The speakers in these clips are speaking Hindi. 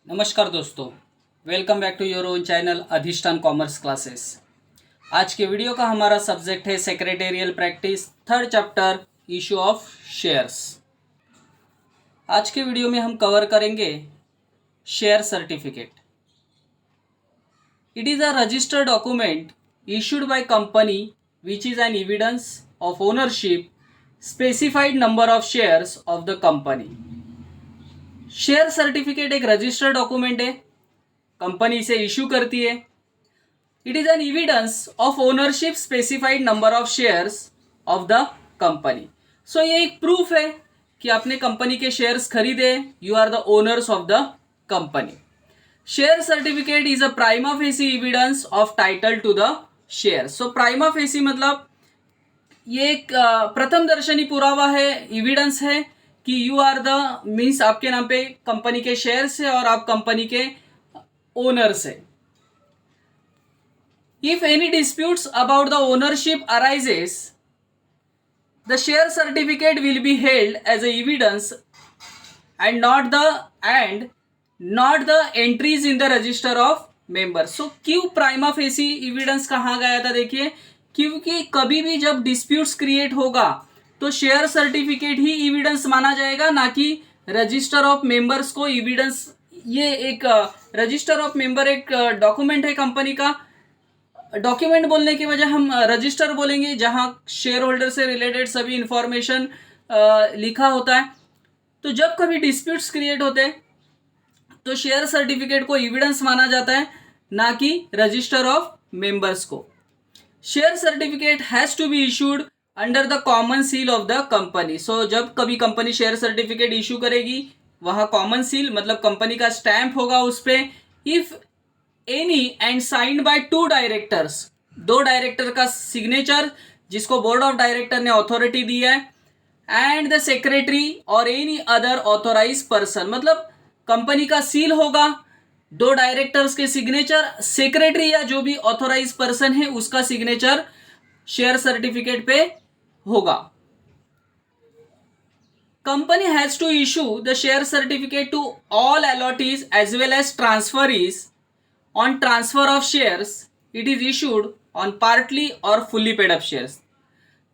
नमस्कार दोस्तों, welcome back to your own channel Adhishthan commerce classes. आज के वीडियो का हमारा सब्जेक्ट है secretarial practice, third chapter, issue of shares. आज के वीडियो में हम कवर करेंगे share certificate. It is a registered document issued by company which is an evidence of ownership specified number of shares of the company। Share certificate एक रजिस्टर्ड डॉक्यूमेंट है, कंपनी इसे इशू करती है। It is an evidence of ownership specified number of shares of the company. So ये एक प्रूफ है कि आपने कंपनी के शेयर्स खरीदे, you are the owners of the company. Share certificate is a prima facie evidence of title to the share. So prima facie मतलब ये एक प्रथम दर्शनी पुरावा है, एविडेंस है कि यू आर द मीन्स आपके नाम पे कंपनी के शेयर्स है और आप कंपनी के ओनर्स है। If any disputes about the ownership arises, the share certificate will be held as a evidence and not the entries in the register of member. So क्यों प्राइमा फेसी एविडेंस कहा गया था? देखिए, क्योंकि कभी भी जब डिस्प्यूट्स क्रिएट होगा तो शेयर सर्टिफिकेट ही एविडेंस माना जाएगा, ना कि रजिस्टर ऑफ मेंबर्स को एविडेंस। ये एक रजिस्टर ऑफ मेंबर एक डॉक्यूमेंट है कंपनी का। डॉक्यूमेंट बोलने की वजह हम रजिस्टर बोलेंगे, जहां शेयर होल्डर से रिलेटेड सभी इंफॉर्मेशन लिखा होता है। तो जब कभी डिस्प्यूट्स क्रिएट होते हैं तो शेयर सर्टिफिकेट को एविडेंस माना जाता है, ना कि रजिस्टर ऑफ मेंबर्स को। Share certificate has to be issued under the common seal of the company. So जब कभी कंपनी शेयर सर्टिफिकेट इशू करेगी, वहां कॉमन सील मतलब कंपनी का स्टैंप होगा उस पर। If any and signed by two directors, दो डायरेक्टर का सिग्नेचर जिसको बोर्ड ऑफ डायरेक्टर ने अथॉरिटी दी है, and the secretary or any other authorise person, मतलब कंपनी का सील होगा, दो डायरेक्टर्स के सिग्नेचर, सेक्रेटरी या जो भी ऑथोराइज पर्सन है उसका सिग्नेचर शेयर सर्टिफिकेट पे होगा। Company has to issue the share certificate to all allottees as well as transferees. On transfer of shares it is issued on partly or fully paid up shares.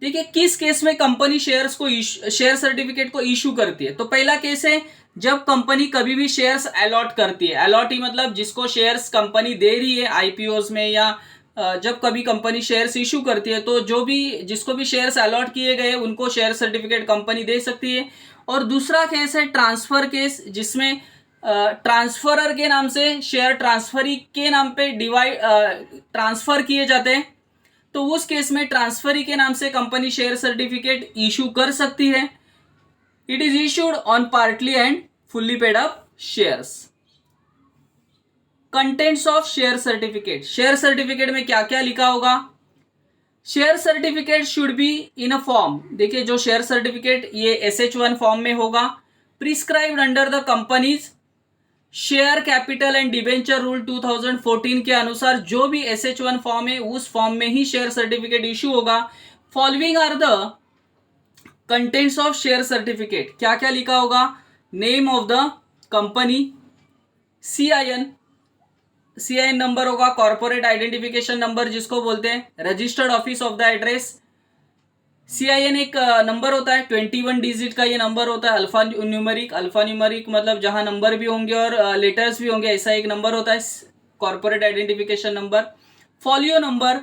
देखिए, किस केस में कंपनी शेयर्स को शेयर सर्टिफिकेट को इशू करती है। तो पहला केस है जब कंपनी कभी भी शेयर्स अलॉट करती है। अलॉटी मतलब जिसको शेयर्स कंपनी दे रही है आईपीओज में, या जब कभी कंपनी शेयर्स इशू करती है तो जो भी जिसको भी शेयर्स अलॉट किए गए उनको शेयर सर्टिफिकेट कंपनी दे सकती है। और दूसरा केस है ट्रांसफर केस, जिसमें ट्रांसफरर के नाम से शेयर ट्रांसफरी के नाम पे ट्रांसफर किए जाते हैं। तो उस केस में ट्रांसफरी के नाम से कंपनी शेयर सर्टिफिकेट इशू कर सकती है। It is issued on partly and fully paid up shares. Contents of share certificate. Share certificate में क्या क्या लिखा होगा? Share certificate should be in a form. देखिए, जो शेयर सर्टिफिकेट ये SH1 फॉर्म में होगा, prescribed under the companies share capital and debenture rule 2014 के अनुसार जो भी SH1 फॉर्म है उस फॉर्म में ही शेयर सर्टिफिकेट इशू होगा। Following are the contents of share certificate. क्या क्या लिखा होगा? Name of the company, CIN number होगा, कॉर्पोरेट आइडेंटिफिकेशन नंबर जिसको बोलते हैं, registered office of the address. CIN एक नंबर होता है, 21 डिजिट का ये नंबर होता है, अल्फा न्यूमेरिक मतलब जहां नंबर भी होंगे और लेटर्स भी होंगे, ऐसा एक नंबर होता है corporate identification number. Folio number,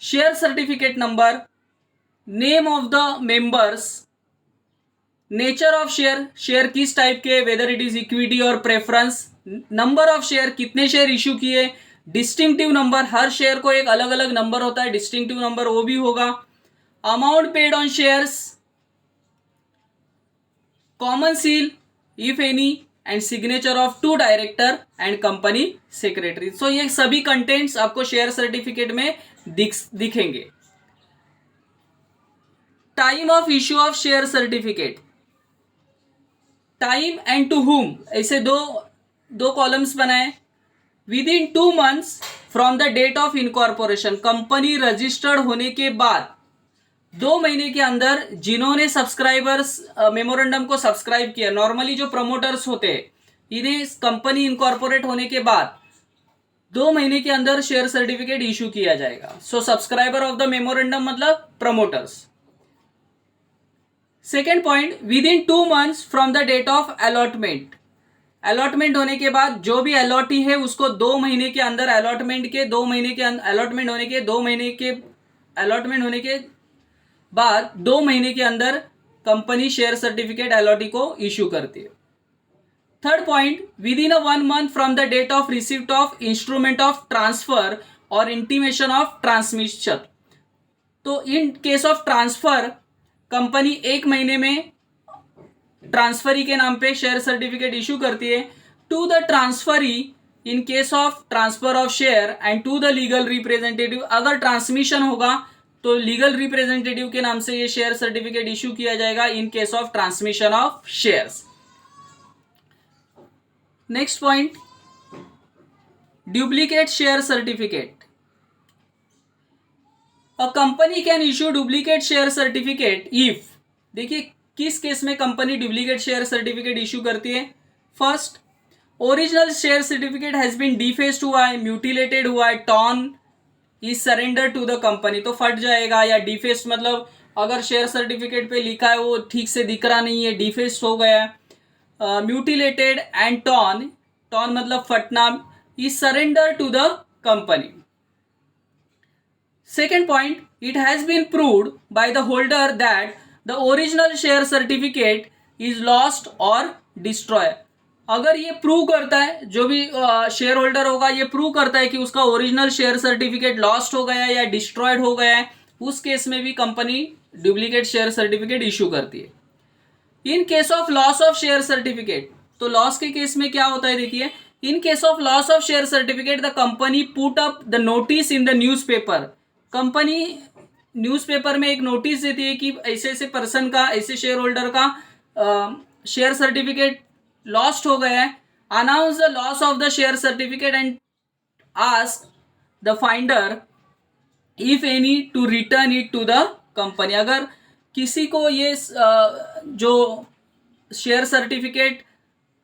share certificate number, name of the members, nature of share, share किस टाइप के, वेदर इट इज इक्विटी और प्रेफरेंस, नंबर ऑफ शेयर, कितने शेयर इशू किए, डिस्टिंक्टिव नंबर, हर शेयर को एक अलग अलग नंबर होता है, डिस्टिंक्टिव नंबर वो भी होगा, amount paid on shares, common seal if any, and signature of two director and company secretary. So ये सभी कंटेंट्स आपको शेयर सर्टिफिकेट में दिखेंगे। Time of issue of share certificate, time and to whom, ऐसे दो कॉलम्स बनाए। Within 2 months from the date of incorporation, company registered होने के बाद 2 महीने के अंदर जिन्होंने सब्सक्राइबर्स मेमोरेंडम को सब्सक्राइब किया, नॉर्मली जो प्रमोटर्स होते हैं इन्हें कंपनी इनकॉर्पोरेट होने के बाद 2 महीने के अंदर शेयर सर्टिफिकेट इशू किया जाएगा. So subscriber of the memorandum मतलब promoters. Second point, within 2 months from the date of allotment. Allotment होने के बाद जो भी अलॉटी है उसको 2 महीने के अंदर अलॉटमेंट होने के बाद 2 महीने के अंदर कंपनी शेयर सर्टिफिकेट अलॉटी को इशू करती है. Third point, within 1 month from the date of receipt of instrument of transfer और इंटीमेशन ऑफ ट्रांसमिशन. तो in case of transfer company 1 महीने में ट्रांसफरी के नाम पे शेयर सर्टिफिकेट इशू करती है to the transferee in case of transfer of share and to the legal representative. अगर ट्रांसमिशन होगा तो लीगल रिप्रेजेंटेटिव के नाम से ये शेयर सर्टिफिकेट इशू किया जाएगा in case of transmission of shares. Next point, duplicate share certificate. A company can issue duplicate share certificate if, देखिए किस केस में company duplicate share certificate issue करती है. First, original share certificate has been defaced हुआ है, म्यूटिलेटेड हुआ है, torn is surrender to the company. तो फट जाएगा. या डिफेस्ड मतलब अगर शेयर सर्टिफिकेट पे लिखा है वो ठीक से दिख रहा नहीं है, डिफेस्ड हो गया है. म्यूटिलेटेड एंड टॉर्न मतलब फटना, is surrender to the company. Second point, it has been proved by the holder that the original share certificate is lost or destroyed. अगर ये प्रूव करता है, जो भी शेयर होल्डर होगा ये प्रूव करता है कि उसका ओरिजिनल शेयर सर्टिफिकेट लॉस्ट हो गया है या डिस्ट्रॉयड हो गया है, उस केस में भी company duplicate share certificate issue करती है. इन case of loss of share certificate, तो लॉस के केस में क्या होता है देखिए, इन case of loss of share certificate the company put up the notice in the newspaper. Company newspaper में एक नोटिस देती है कि ऐसे ऐसे पर्सन का, ऐसे शेयर होल्डर का शेयर सर्टिफिकेट लॉस्ट हो गया है. Announce the loss of the share certificate and ask the finder if any to return it to the company. अगर किसी को ये जो share certificate,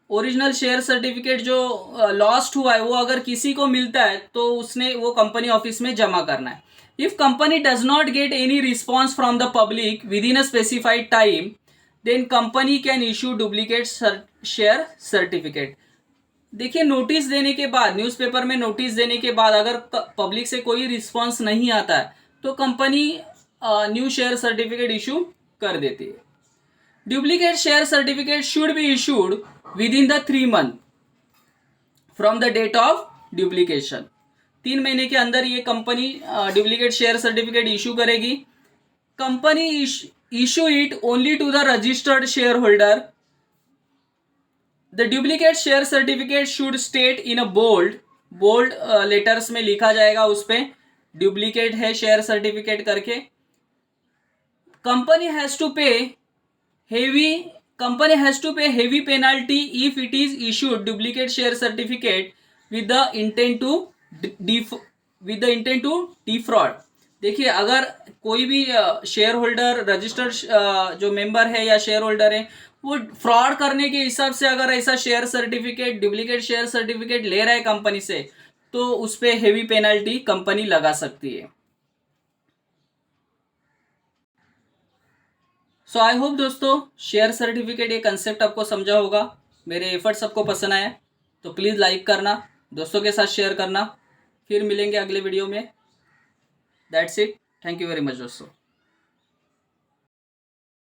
original share certificate जो लॉस्ट हुआ है वो अगर किसी को मिलता है तो उसने वो कंपनी ऑफिस में जमा करना है. If company does not get any response from the public within a specified time, then company can issue duplicate share certificate. देखिए नोटिस देने के बाद, न्यूज़पेपर में नोटिस देने के बाद अगर पब्लिक से कोई रिस्पॉन्स नहीं आता है तो company new share certificate issue कर देती है. Duplicate share certificate should be issued within the 3 months from the date of duplication. 3 महीने के अंदर ये company duplicate share certificate issue करेगी. Company issue it only to the registered shareholder. The duplicate share certificate should state in a bold letters में लिखा जाएगा उस पर डुप्लीकेट है शेयर सर्टिफिकेट करके. Company has to pay heavy penalty if it is issued duplicate share certificate with the intent to defraud. देखिए अगर कोई भी शेयर होल्डर, रजिस्टर्ड जो मेंबर है या शेयर होल्डर है, वो फ्रॉड करने के हिसाब से अगर ऐसा share certificate, duplicate share certificate ले रहा है कंपनी से, तो उस पर हेवी पेनल्टी कंपनी लगा सकती है. सो आई होप दोस्तों शेयर सर्टिफिकेट ये कंसेप्ट आपको समझा होगा. मेरे एफर्ट्स आपको पसंद आए तो प्लीज़ लाइक करना, दोस्तों के साथ शेयर करना. फिर मिलेंगे अगले वीडियो में. That's it. Thank you very much दोस्तों.